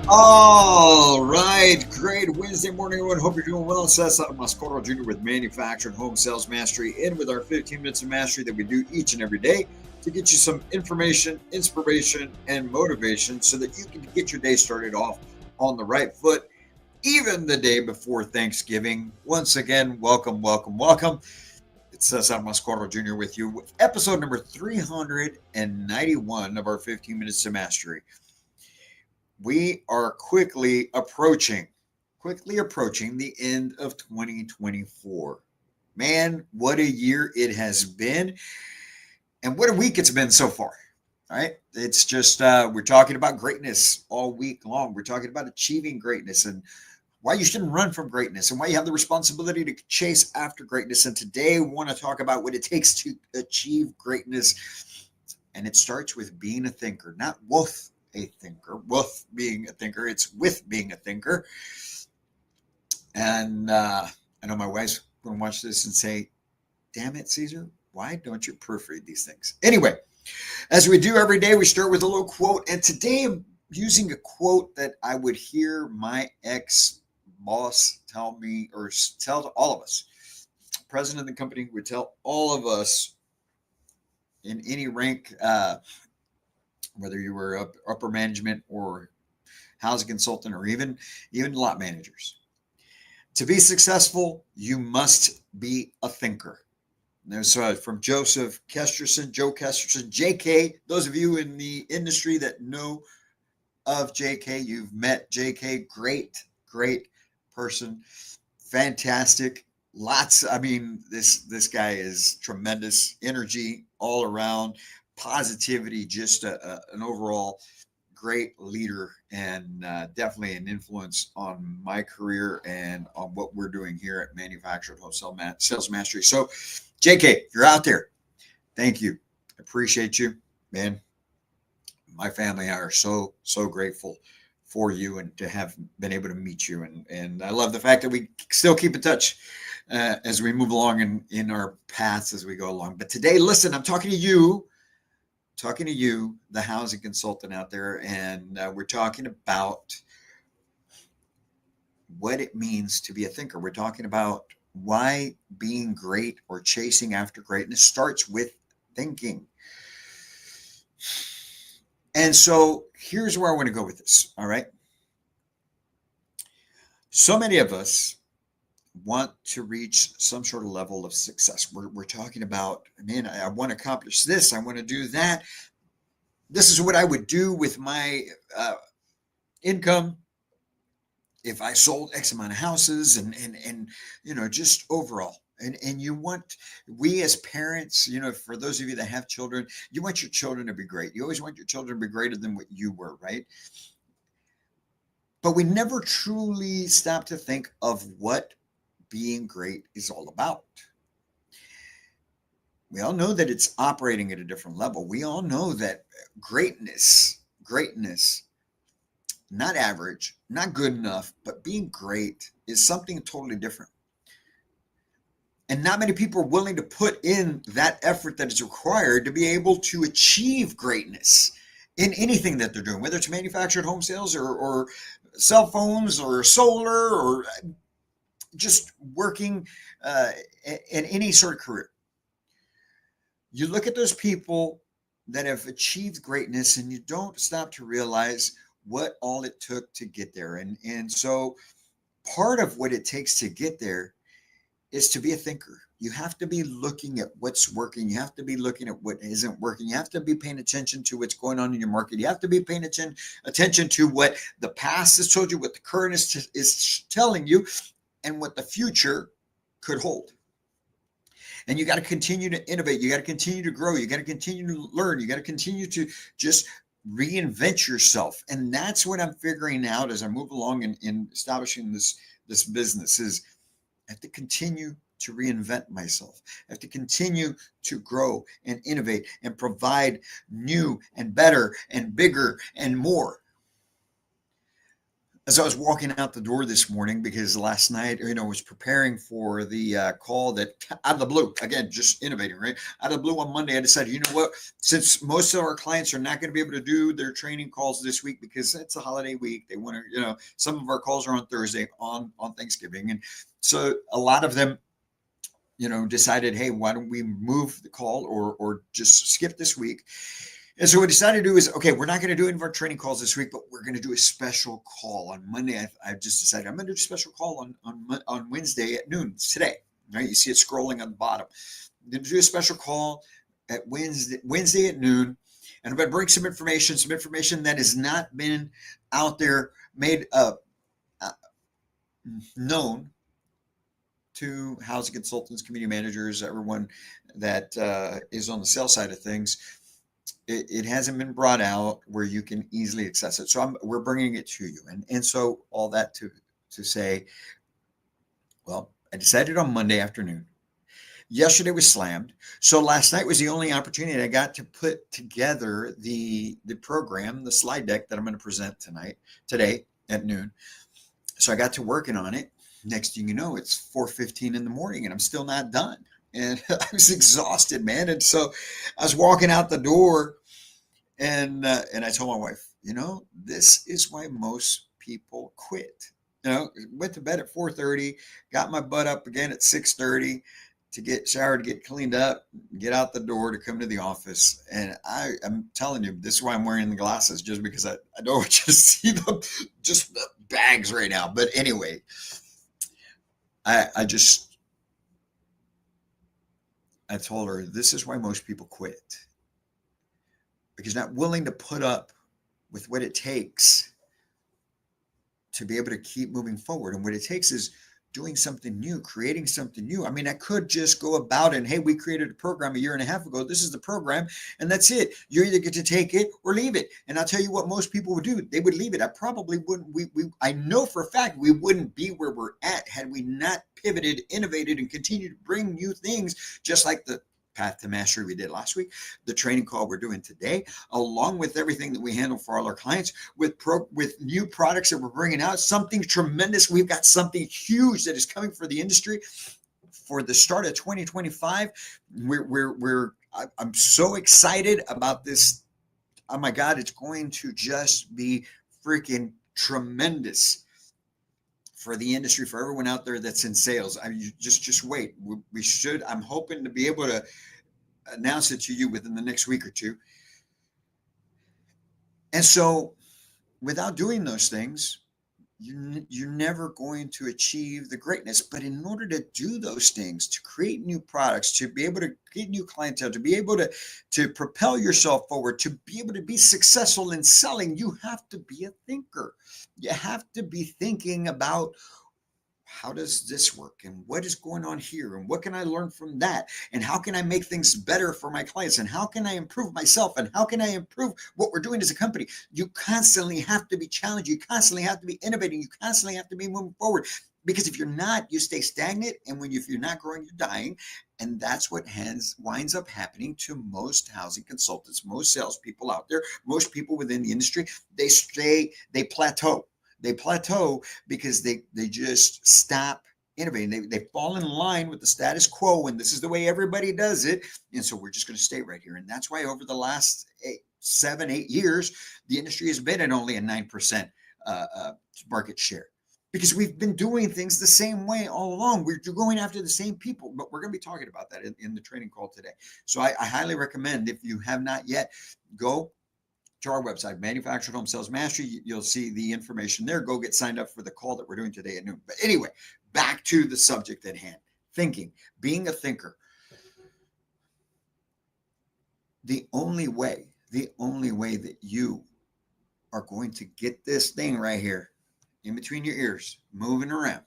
All right, great Wednesday morning, everyone. Hope you're doing well. Cesar Mascoro Jr. with Manufactured Home Sales Mastery, and with our 15 minutes of mastery that we do each and every day to get you some information, inspiration, and motivation so that you can get your day started off on the right foot, even the day before Thanksgiving. Once again, welcome, welcome, welcome. It's Cesar Mascoro Jr. with you with episode number 391 of our 15 minutes of mastery. We are quickly approaching the end of 2024. Man, what a year it has been, and what a week it's been so far. All right, it's just we're talking about greatness all week long. We're talking about achieving greatness and why you shouldn't run from greatness and why you have the responsibility to chase after greatness. And today we want to talk about what it takes to achieve greatness, and it starts with being a thinker, not with a thinker, with being a thinker. It's with being a thinker. And I know my wife's going to watch this and say, damn it, Caesar, why don't you proofread these things? Anyway, as we do every day, we start with a little quote. And today I'm using a quote that I would hear my ex boss tell me, or tell to all of us. President of the company would tell all of us in any rank, whether you were upper management or housing consultant or even lot managers. To be successful, you must be a thinker. There's from Joseph Kesterson, Joe Kesterson, JK. Those of you in the industry that know of JK, you've met JK. Great person, fantastic. Lots. I mean, this guy is tremendous energy all around, positivity, just an overall great leader, and definitely an influence on my career and on what we're doing here at Manufactured Wholesale Sales Mastery. So, JK, if you're out there, thank you. I appreciate you, man. My family and I are so grateful for you and to have been able to meet you. And I love the fact that we still keep in touch as we move along in our paths as we go along. But today, listen, I'm talking to you, the housing consultant out there, and we're talking about what it means to be a thinker. We're talking about why being great or chasing after greatness starts with thinking. And so here's where I want to go with this. All right. So many of us want to reach some sort of level of success. We're talking about, man, I want to accomplish this. I want to do that. This is what I would do with my income if I sold X amount of houses, and just overall. And we as parents, for those of you that have children, you want your children to be great. You always want your children to be greater than what you were, right? But we never truly stop to think of what being great is all about. We all know that it's operating at a different level. We all know that greatness, not average, not good enough, but being great is something totally different. And not many people are willing to put in that effort that is required to be able to achieve greatness in anything that they're doing, whether it's manufactured home sales or cell phones or solar or just working in any sort of career. You look at those people that have achieved greatness and you don't stop to realize what all it took to get there. And so part of what it takes to get there is to be a thinker. You have to be looking at what's working. You have to be looking at what isn't working. You have to be paying attention to what's going on in your market. You have to be paying attention to what the past has told you, what the current is telling you, and what the future could hold. And you got to continue to innovate. You got to continue to grow. You got to continue to learn. You got to continue to just reinvent yourself. And that's what I'm figuring out as I move along in establishing this business is I have to continue to reinvent myself. I have to continue to grow and innovate and provide new and better and bigger and more. As I was walking out the door this morning, because last night, was preparing for the call that out of the blue, again, just innovating, right? Out of the blue on Monday, I decided, you know what? Since most of our clients are not going to be able to do their training calls this week because it's a holiday week, they want to, some of our calls are on Thursday on Thanksgiving. And so a lot of them, decided, hey, why don't we move the call or just skip this week? And so what we decided to do is, okay, we're not going to do any of our training calls this week, but we're going to do a special call on Monday. I've just decided I'm going to do a special call on Wednesday at noon today. Right? You see it scrolling on the bottom. I'm going to do a special call at Wednesday at noon, and I'm going to bring some information that has not been out there, made known to housing consultants, community managers, everyone that is on the sales side of things. It hasn't been brought out where you can easily access it. So we're bringing it to you. And so all that to say, well, I decided on Monday afternoon. Yesterday was slammed. So last night was the only opportunity I got to put together the program, the slide deck that I'm going to present today at noon. So I got to working on it. Next thing you know, it's 4:15 in the morning and I'm still not done. And I was exhausted, man. And so I was walking out the door and I told my wife, this is why most people quit. Went to bed at 4:30, got my butt up again at 6:30 to get showered, to get cleaned up, get out the door to come to the office. And I'm telling you, this is why I'm wearing the glasses, just because I don't just see just the bags right now. But anyway, I told her, this is why most people quit, because not willing to put up with what it takes to be able to keep moving forward. And what it takes is doing something new, creating something new. I mean, I could just go about it and, hey, we created a program a year and a half ago. This is the program, and that's it. You either get to take it or leave it. And I'll tell you what most people would do. They would leave it. I probably wouldn't. I know for a fact we wouldn't be where we're at had we not pivoted, innovated, and continued to bring new things, just like the Path to Mastery we did last week, the training call we're doing today, along with everything that we handle for all our clients, with new products that we're bringing out, something tremendous. We've got something huge that is coming for the industry for the start of 2025. I'm so excited about this. Oh my God, it's going to just be freaking tremendous for the industry, for everyone out there that's in sales. I mean, just wait. We should. I'm hoping to be able to announce it to you within the next week or two. And so, without doing those things, you're never going to achieve the greatness. But in order to do those things, to create new products, to be able to get new clientele, to be able to propel yourself forward, to be able to be successful in selling, you have to be a thinker. You have to be thinking about, how does this work, and what is going on here, and what can I learn from that, and how can I make things better for my clients, and how can I improve myself, and how can I improve what we're doing as a company? You constantly have to be challenged. You constantly have to be innovating. You constantly have to be moving forward, because if you're not, you stay stagnant, and if you're not growing, you're dying. And that's what winds up happening to most housing consultants, most salespeople out there, most people within the industry. They plateau. They plateau because they just stop innovating. They fall in line with the status quo, and this is the way everybody does it. And so we're just going to stay right here. And that's why over the last 7-8 years, the industry has been at only a 9% market share, because we've been doing things the same way all along. We're going after the same people, but we're going to be talking about that in the training call today. So I highly recommend, if you have not yet, go to our website, Manufactured Home Sales Mastery. You'll see the information there. Go get signed up for the call that we're doing today at noon. But anyway, back to the subject at hand, thinking, being a thinker. The only way that you are going to get this thing right here in between your ears, moving around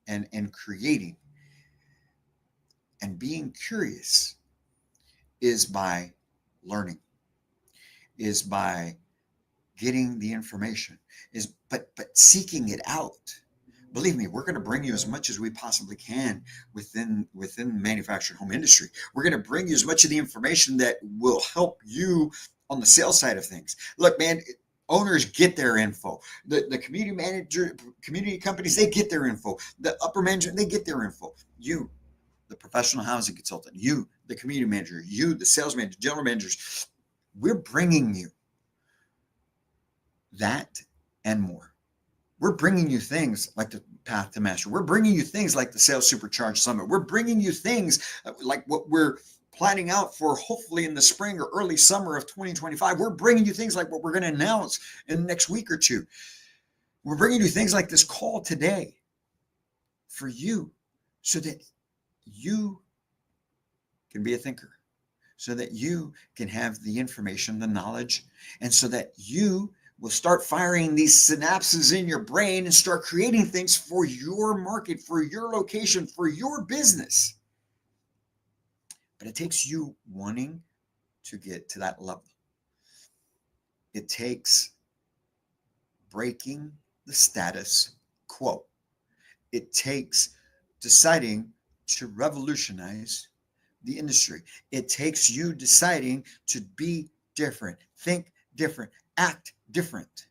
and creating and being curious, is by learning, is by getting the information, but seeking it out. Believe me, we're going to bring you as much as we possibly can within the manufactured home industry. We're going to bring you as much of the information that will help you on the sales side of things. Look, man, Owners get their info. The community manager, community companies, they get their info. The upper management, they get their info. You, the professional housing consultant, you, the community manager, you, the sales manager, general managers, we're bringing you that and more. We're bringing you things like the Path to Mastery. We're bringing you things like the Sales Supercharged Summit. We're bringing you things like what we're planning out for hopefully in the spring or early summer of 2025. We're bringing you things like what we're going to announce in the next week or two. We're bringing you things like this call today for you so that you can be a thinker, so that you can have the information, the knowledge, and so that you will start firing these synapses in your brain and start creating things for your market, for your location, for your business. But it takes you wanting to get to that level. It takes breaking the status quo. It takes deciding to revolutionize the industry. It takes you deciding to be different, think different, act different.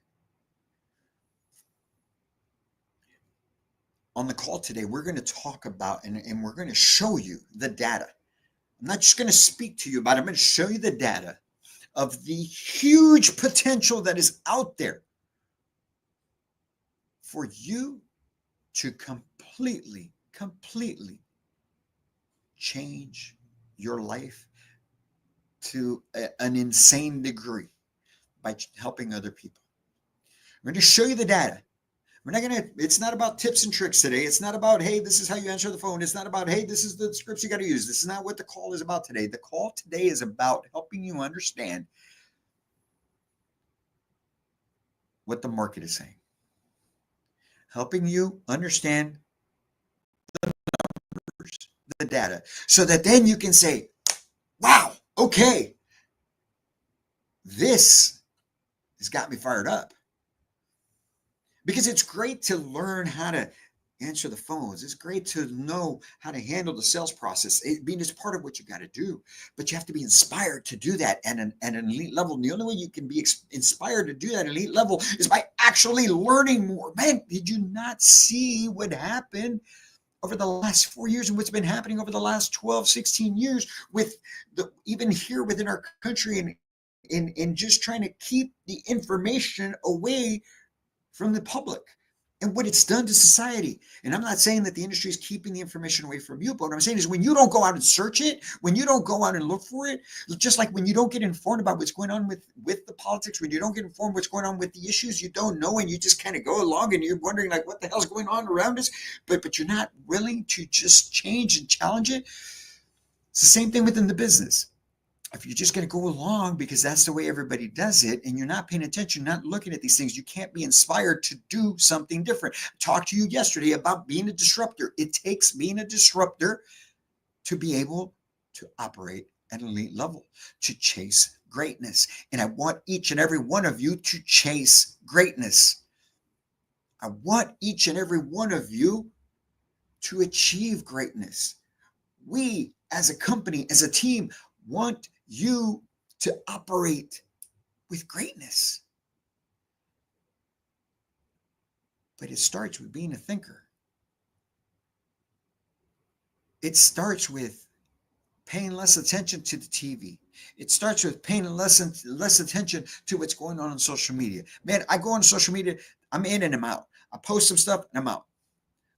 On the call today, we're going to talk about and we're going to show you the data. I'm not just going to speak to you about it. I'm going to show you the data of the huge potential that is out there for you to completely change your life to an insane degree by helping other people. We're going to show you the data. It's not about tips and tricks today. It's not about, hey, this is how you answer the phone. It's not about, hey, this is the scripts you got to use. This is not what the call is about today. The call today is about helping you understand what the market is saying, helping you understand the numbers, the data, so that then you can say, wow, okay, this has got me fired up. Because it's great to learn how to answer the phones. It's great to know how to handle the sales process. It's part of what you got to do. But you have to be inspired to do that at an elite level. And the only way you can be inspired to do that at an elite level is by actually learning more. Man, did you not see what happened over the last 4 years and what's been happening over the last 12, 16 years with even here within our country and in just trying to keep the information away from the public and what it's done to society. And I'm not saying that the industry is keeping the information away from you, but what I'm saying is when you don't go out and search it, when you don't go out and look for it, just like when you don't get informed about what's going on with the politics, when you don't get informed what's going on with the issues you don't know, and you just kind of go along and you're wondering like what the hell's going on around us, but you're not willing to just change and challenge it. It's the same thing within the business. If you're just going to go along because that's the way everybody does it and you're not paying attention, not looking at these things, you can't be inspired to do something different. I talked to you yesterday about being a disruptor. It takes being a disruptor to be able to operate at an elite level, to chase greatness. And I want each and every one of you to chase greatness. I want each and every one of you to achieve greatness. We, as a company, as a team, want you to operate with greatness. But it starts with being a thinker. It starts with paying less attention to the TV. It starts with paying less attention to what's going on social media. Man, I go on social media, I'm in and I'm out. I post some stuff and I'm out.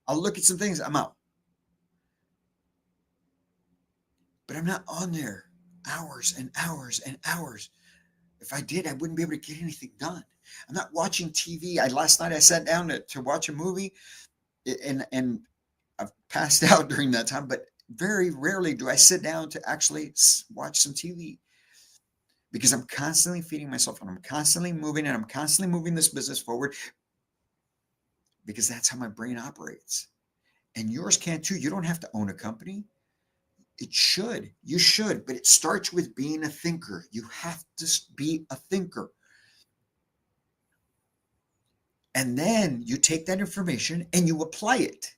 I'll look at some things, I'm out. But I'm not on there hours and hours and hours. If I did, I wouldn't be able to get anything done. I'm not watching TV. Last night I sat down to watch a movie and I've passed out during that time, but very rarely do I sit down to actually watch some TV because I'm constantly feeding myself and I'm constantly moving and I'm constantly moving this business forward because that's how my brain operates. And yours can too. You don't have to own a company. You should, but it starts with being a thinker. You have to be a thinker. And then you take that information and you apply it.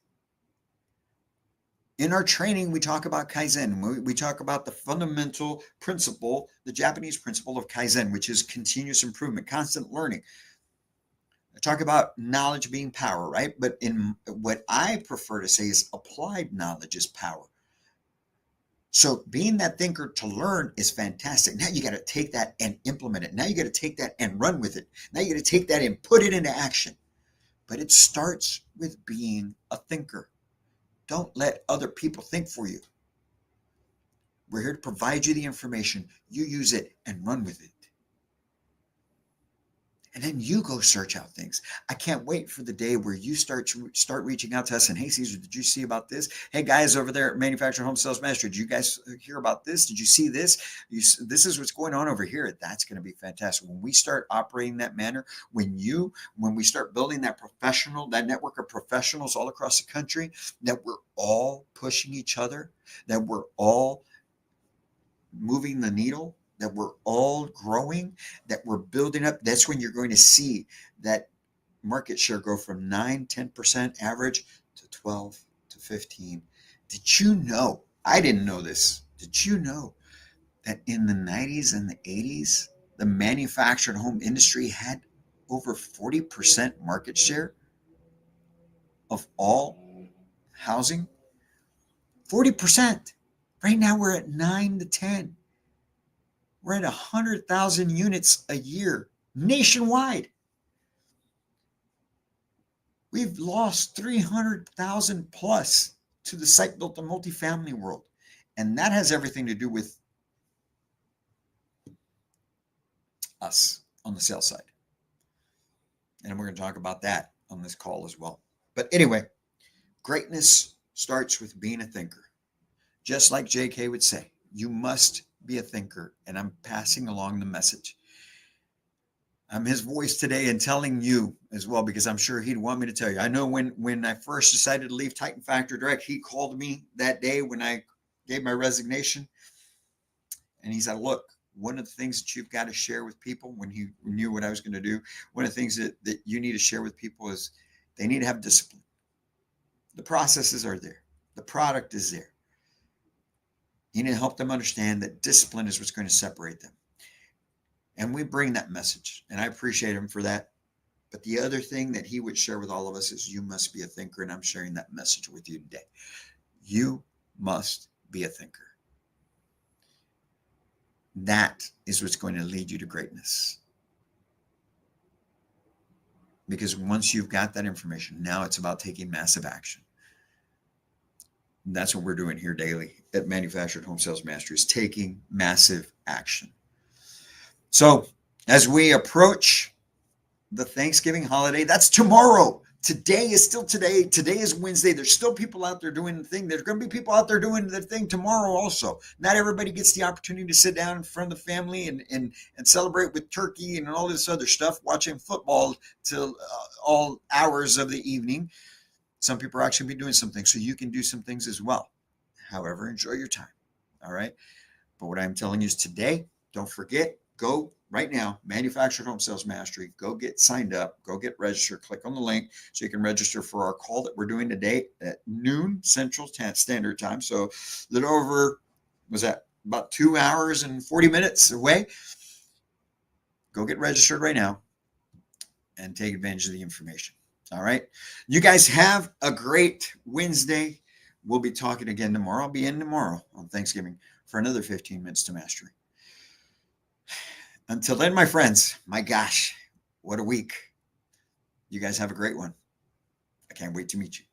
In our training, we talk about Kaizen. We talk about the fundamental principle, the Japanese principle of Kaizen, which is continuous improvement, constant learning. I talk about knowledge being power, right? But in what I prefer to say is applied knowledge is power. So being that thinker to learn is fantastic. Now you got to take that and implement it. Now you got to take that and run with it. Now you got to take that and put it into action. But it starts with being a thinker. Don't let other people think for you. We're here to provide you the information. You use it and run with it. And then you go search out things. I can't wait for the day where you start reaching out to us and, hey, Caesar, did you see about this? Hey, guys over there at Manufactured Home Sales Mastery, did you guys hear about this? Did you see this? This is what's going on over here. That's going to be fantastic. When we start operating that manner, when we start building that network of professionals all across the country, that we're all pushing each other, that we're all moving the needle, that we're all growing, that we're building up, that's when you're going to see that market share go from 9-10% average to 12 to 15. Did you know? I didn't know this. Did you know that in the 90s and the 80s, the manufactured home industry had over 40% market share of all housing? 40%. Right now we're at 9 to 10. We're at 100,000 units a year nationwide. We've lost 300,000 plus to the site-built and multifamily world. And that has everything to do with us on the sales side. And we're going to talk about that on this call as well. But anyway, greatness starts with being a thinker. Just like JK would say, you must be a thinker, and I'm passing along the message. I'm his voice today and telling you as well, because I'm sure he'd want me to tell you. I know when I first decided to leave Titan Factory Direct, he called me that day when I gave my resignation, and he said, look, one of the things that you've got to share with people, when he knew what I was going to do, one of the things that you need to share with people is they need to have discipline. The processes are there. The product is there. You need to help them understand that discipline is what's going to separate them. And we bring that message, and I appreciate him for that. But the other thing that he would share with all of us is you must be a thinker, and I'm sharing that message with you today. You must be a thinker. That is what's going to lead you to greatness. Because once you've got that information, now it's about taking massive action. And that's what we're doing here daily at Manufactured Home Sales Mastery, is taking massive action. So as we approach the Thanksgiving holiday, that's tomorrow. Today is still today. Today is Wednesday. There's still people out there doing the thing. There's going to be people out there doing the thing tomorrow also. Not everybody gets the opportunity to sit down in front of the family and celebrate with turkey and all this other stuff, watching football till all hours of the evening. Some people are actually be doing some things, so you can do some things as well. However, enjoy your time. All right. But what I'm telling you is today, don't forget, go right now, Manufactured Home Sales Mastery. Go get signed up. Go get registered. Click on the link so you can register for our call that we're doing today at noon Central Standard Time. So a little over, was that about 2 hours and 40 minutes away? Go get registered right now and take advantage of the information. All right. You guys have a great Wednesday. We'll be talking again tomorrow. I'll be in tomorrow on Thanksgiving for another 15 minutes to mastery. Until then, my friends, my gosh, what a week. You guys have a great one. I can't wait to meet you.